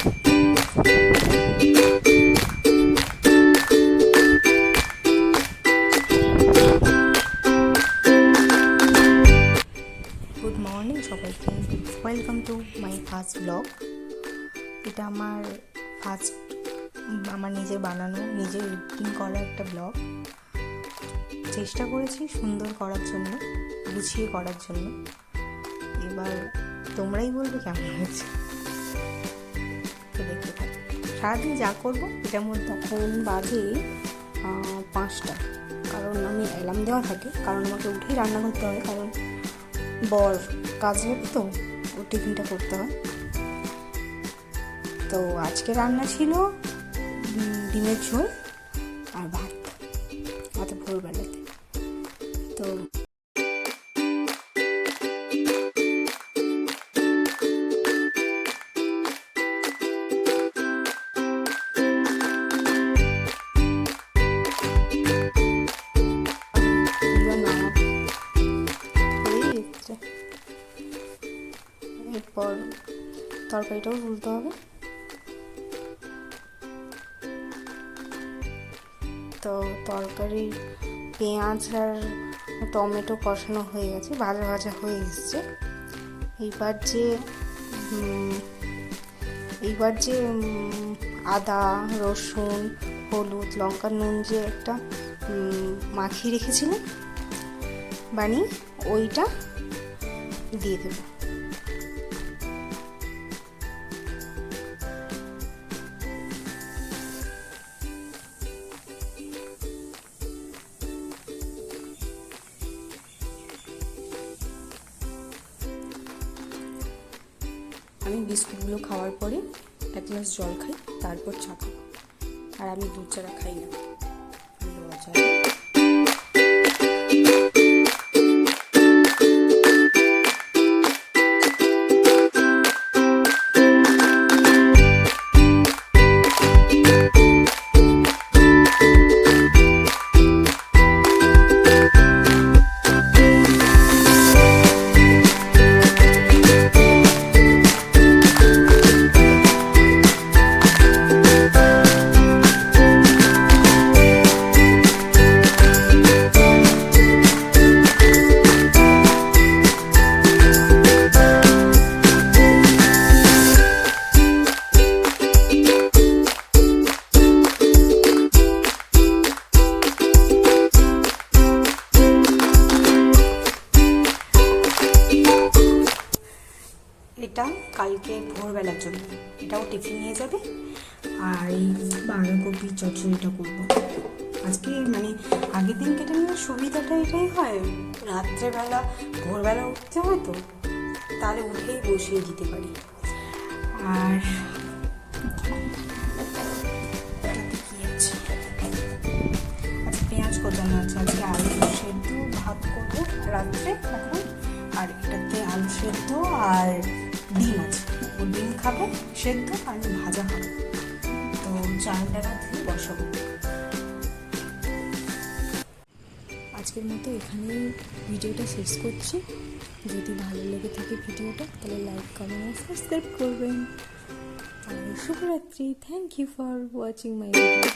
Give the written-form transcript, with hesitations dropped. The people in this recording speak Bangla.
গুড মর্নিং সবাইকে, welcome to my first blog. এটা আমার নিজের বানানো, নিজের এডিটিং করা একটা ব্লগ। চেষ্টা করেছি সুন্দর করার জন্য, গুছিয়ে করার জন্য। এবার তোমরাই বলবে কেমন হয়েছে। তো দেখতে থাকো, সারাদিন যা করবো এটার মধ্যে। এখন বাজে 5টা, কারণ আমি অ্যালার্ম দেওয়া থাকে, কারণ আমাকে উঠেই রান্না করতে হয়, কারণ বর কাজে যাবে তো, ও টিফিনটা করতে হয়। তো আজকে রান্না ছিল ডিমের ঝোল আর ভাত, ভোরবেলাতে। তো এরপর তরকারিটাও তুলতে হবে। তো তরকারির পেঁয়াজ আর টমেটো কষানো হয়ে গেছে, ভাজা ভাজা হয়ে এসছে। এইবার যে আদা, রসুন, হলুদ, লঙ্কা, নুন যে একটা মাখিয়ে রেখেছিলাম বানিয়ে, ওইটা দিয়ে দেবো। আমি বিস্কুটগুলো খাওয়ার পরে এক গ্লাস জল খাই, তারপর চা খাই। আর আমি দুধ ছাড়া খাই না, এটা কালকে ভোরবেলার জন্য, এটাও টিফিন নিয়ে যাবে। আর এই বাঁধাকপি চচ্চড়িটা করবো আজকে। মানে আগের দিন কেটে নিলে সুবিধাটা এটাই হয়, রাত্রেবেলা ভোরবেলা উঠতে হয় তো, তাহলে উঠেই বসিয়ে দিতে পারি। আর এটাতে কি আছে, আচ্ছা পেঁয়াজ কোচানো আছে। আজকে আলু সেদ্ধ ভাত করবো রাত্রে এখন। আর এটাতে আলু সেদ্ধ আর ডিম আছে, ও ডিম খাবে সেদ্ধ, আর ভাজা খাবে। তো চালটা রাত্রে বসাবো। আজকের মতো এখানেই ভিডিওটা শেষ করছি। যদি ভালো লেগে থাকে ভিডিওটা, তাহলে লাইক, কমেন্ট আর সাবস্ক্রাইব করবেন। আর শুভরাত্রি। Thank you for watching my video.